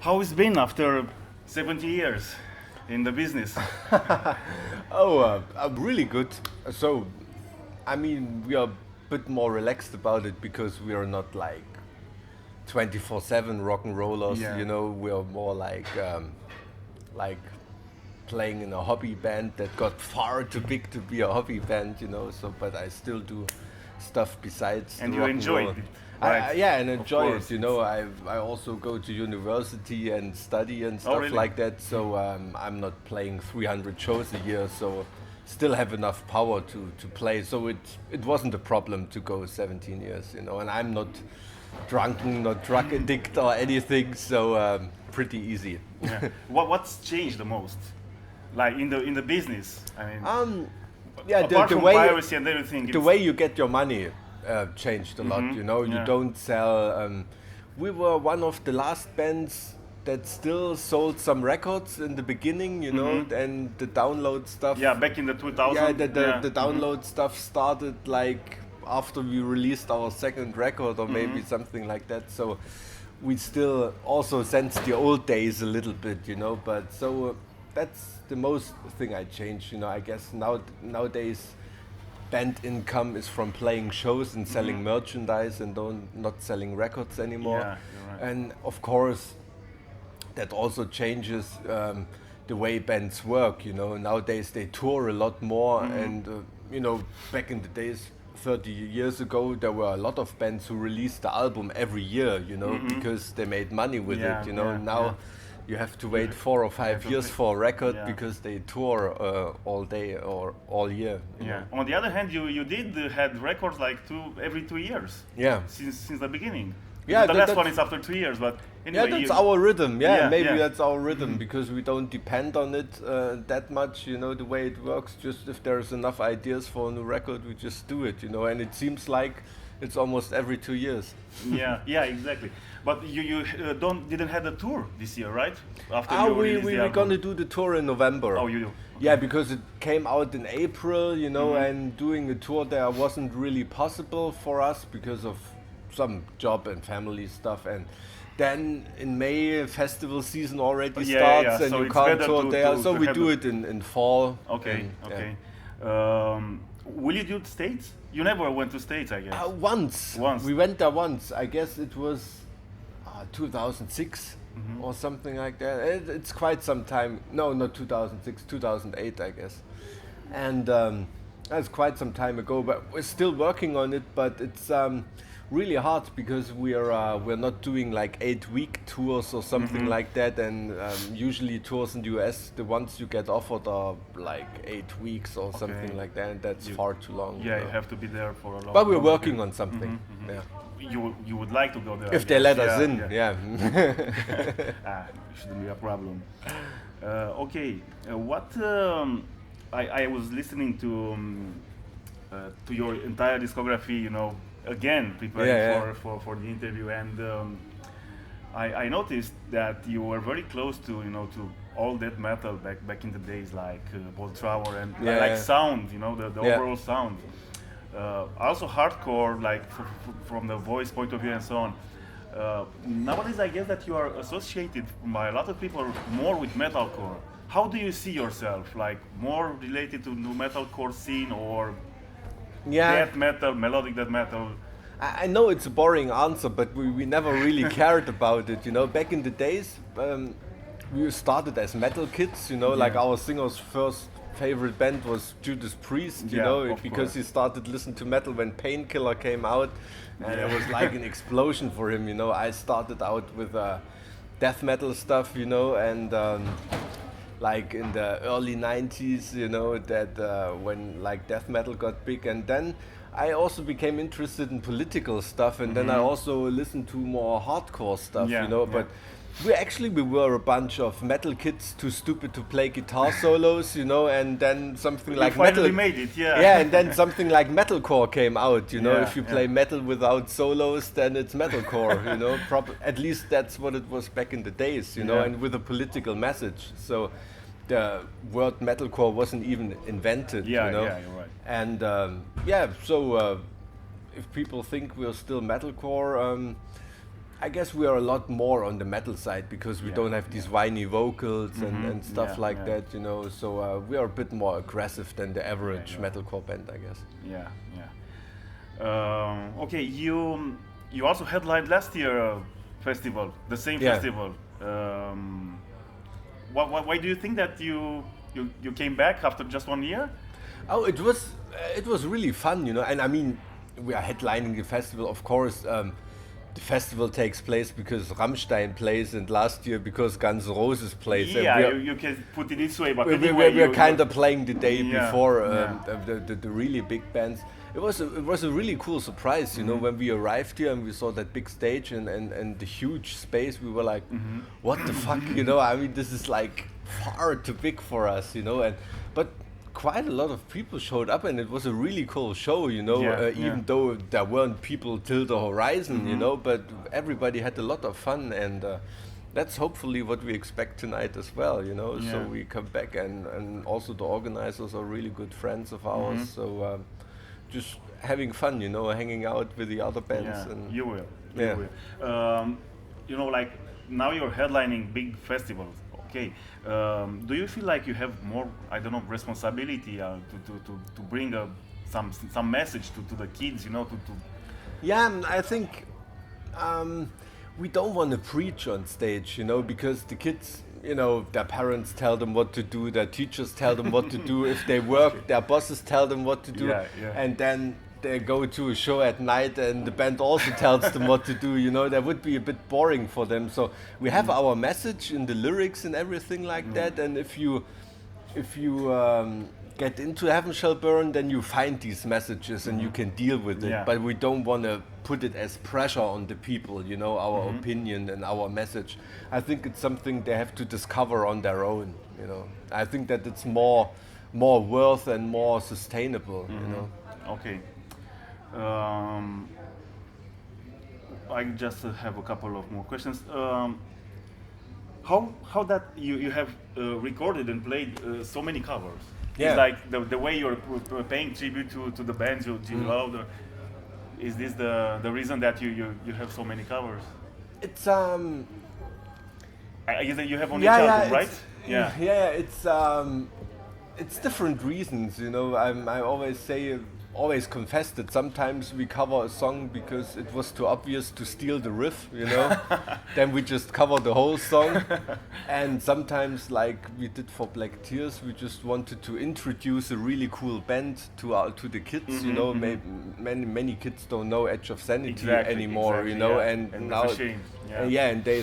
How it's been after 70 years in the business? Really good. So, I mean, we are a bit more relaxed about it because we are not like 24/7 rock and rollers. Yeah. You know, we are more like playing in a hobby band that got far too big to be a hobby band. You know, so but I still do stuff besides And the you rock and enjoy roll. it, right? Yeah, and Of enjoy course. it. You know, I also go to university and study and stuff really? like that. So I'm not playing 300 shows a year. So still have enough power to play. So it wasn't a problem to go 17 years. You know, and I'm not drunken, not drug addict or anything. So pretty easy. Yeah. What's changed the most? Like in the business? I mean, Yeah, apart the from way piracy and everything, the it's- way you get your money changed a lot. You know, you yeah. don't sell. We were one of the last bands that still sold some records in the beginning. You know, and the download stuff. yeah, back in the 2000s. Yeah, the download stuff started like after we released our second record or maybe something like that. So we still also sense the old days a little bit, you know. But so that's the most thing I changed, you know. I guess nowadays band income is from playing shows and selling merchandise and not selling records anymore. Yeah, you're right. And of course that also changes the way bands work. You know, nowadays they tour a lot more, and you know, back in the days, 30 years ago, there were a lot of bands who released the album every year. You know, because they made money with Yeah, it. You know, yeah, now. yeah. You have to wait 4 or 5 years for a record Yeah. because they tour all day or all year. You Yeah. know? On the other hand, you did had records like every 2 years. Yeah. Since the beginning. Yeah, The that- last that's- one is after 2 years, but anyway. Yeah, that's our rhythm. Yeah, Yeah, maybe yeah. that's our rhythm because we don't depend on it that much. You know, the way it works. Just if there's enough ideas for a new record, we just do it. You know, and it seems like it's almost every 2 years. Yeah, exactly. But you didn't have a tour this year, right? After you We released the we're album. gonna do the tour in November. Oh, you do. Yeah, because it came out in April, you know, and doing a tour there wasn't really possible for us because of some job and family stuff. And then in May, festival season already Yeah, starts, yeah, and so you it's can't better tour to- there. to- So to we have do the- it in fall. Okay, and, yeah. okay. Will you do the States? You never went to States, I guess. Once. Once. We went there once. I guess it was 2006 or something like that. It's quite some time. No, not 2006, 2008, I guess. And that's quite some time ago. But we're still working on it. But it's really hard because we're not doing like 8-week tours or something like that. And usually tours in the US, the ones you get offered are like 8 weeks or something like that. And that's far too long. Yeah, know. you have to be there for a long. But we're long working period. on something. Yeah. You would like to go there. If I they guess. let us in, yeah. It shouldn't be a problem. Okay, what I was listening to your entire discography, you know, again preparing Yeah. for the interview, and I noticed that you were very close to to all that metal back in the days, like Voltrauer and Yeah, like yeah. sound, you know, the Yeah. overall sound. Also hardcore, like from the voice point of view and so on. Nowadays, I guess that you are associated by a lot of people more with metalcore. How do you see yourself? Like more related to the metalcore scene or Yeah, death metal, melodic death metal? I know it's a boring answer, but we never really cared about it. You know, back in the days, we started as metal kids. You know, like our singer's first favorite band was Judas Priest. You Yeah, know, of because course. he started listening to metal when Painkiller came out, and it was like an explosion for him. You know, I started out with death metal stuff. You know, and like in the early 90s, you know, that when like death metal got big, and then I also became interested in political stuff, and then I also listened to more hardcore stuff, Yeah, you know, yeah. but we were a bunch of metal kids too stupid to play guitar solos, you know, and then something like you finally metal made it, yeah. yeah, and then something like metalcore came out, you know. Yeah, If you play yeah. metal without solos, then it's metalcore, you know. At least that's what it was back in the days, you know, Yeah. and with a political message. So the word metalcore wasn't even invented, Yeah, you know. yeah, you're right. And so if people think we're still metalcore, I guess we are a lot more on the metal side because we don't have these whiny vocals and stuff like that, you know. So we are a bit more aggressive than the average metalcore band, I guess. Yeah, yeah. Okay, you also headlined last year festival, the same festival. Why do you think that you came back after just 1 year? Oh, it was really fun, you know. And I mean, we are headlining the festival, of course. The festival takes place because Rammstein plays, and last year because Guns N' Roses plays. Yeah, you can put it this way, but we're kind of playing the day before the really big bands. It was a really cool surprise, you know, when we arrived here and we saw that big stage and the huge space. We were like, what the fuck, you know? I mean, this is like far too big for us, you know. But quite a lot of people showed up, and it was a really cool show, you know, even though there weren't people till the horizon, you know, but everybody had a lot of fun, and that's hopefully what we expect tonight as well, you know. So we come back, and also the organizers are really good friends of ours, so just having fun, you know, hanging out with the other bands. And you will. You know, like now you're headlining big festivals. Okay, do you feel like you have more, I don't know, responsibility to bring some message to the kids, you know, Yeah, I think we don't want to preach on stage, you know, because the kids, you know, their parents tell them what to do, their teachers tell them what to do. If they work, their bosses tell them what to do, and then they go to a show at night and the band also tells them what to do, you know. That would be a bit boring for them. So we have our message in the lyrics and everything like that, and if you get into Heaven Shall Burn, then you find these messages and you can deal with it. But we don't want to put it as pressure on the people, you know, our opinion and our message. I think it's something they have to discover on their own, you know. I think that it's more worth and more sustainable, you know. Okay. I just have a couple of more questions. How that you have recorded and played so many covers? It's like the way you're paying tribute to the bands you love. Is this the reason that you have so many covers? It's I guess that you have on each album, right? It's different reasons, you know. I always confess that sometimes we cover a song because it was too obvious to steal the riff, you know. Then we just cover the whole song. And sometimes, like we did for Black Tears, we just wanted to introduce a really cool band to the kids, you know. Many kids don't know Edge of Sanity anymore, you know. And now it's a shame. and they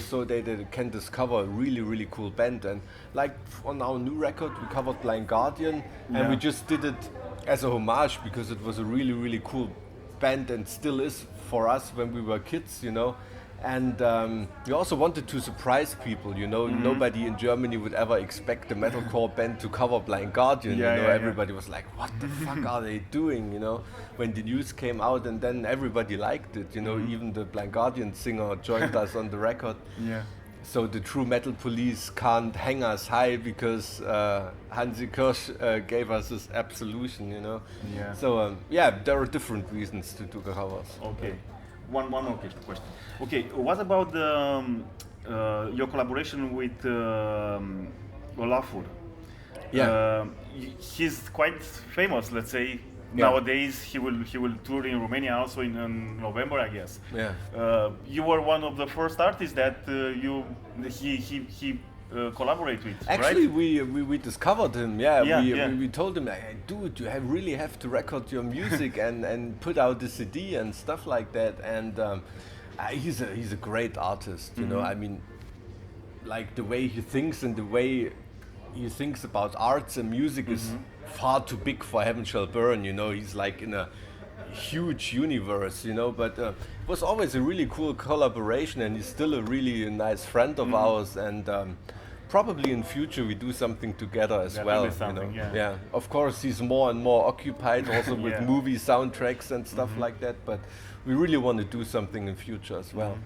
can discover a really, really cool band. And like on our new record, we covered Blind Guardian, and we just did it as a homage because it was a really, really cool band and still is for us when we were kids, you know. And we also wanted to surprise people, you know. Nobody in Germany would ever expect a metalcore band to cover Blind Guardian, you know. Everybody was like, what the fuck are they doing, you know, when the news came out, and then everybody liked it, you know. Even the Blind Guardian singer joined us on the record. So the True Metal Police can't hang us high because Hansi Kirsch gave us his absolution, you know. So there are different reasons to do the covers. Okay. One more question. Okay, what about your collaboration with Olafur? He's quite famous, let's say. Nowadays, he will tour in Romania also in November, I guess. You were one of the first artists that he collaborate with. Actually, right? we discovered him. We told him, hey, dude, you really have to record your music and put out the CD and stuff like that. And he's a great artist. You know, I mean, like the way he thinks and the way he thinks about arts and music is far too big for Heaven Shall Burn, you know. He's like in a huge universe, you know, but it was always a really cool collaboration, and he's still a really nice friend of ours, and probably in future we do something together as well, you know. Of course he's more and more occupied also with movie soundtracks and stuff like that, but we really want to do something in future as well.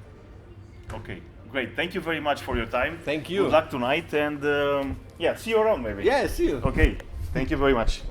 Okay. Great, thank you very much for your time. Thank you. Good luck tonight, and see you around maybe. Yeah, see you. Okay, thank you very much.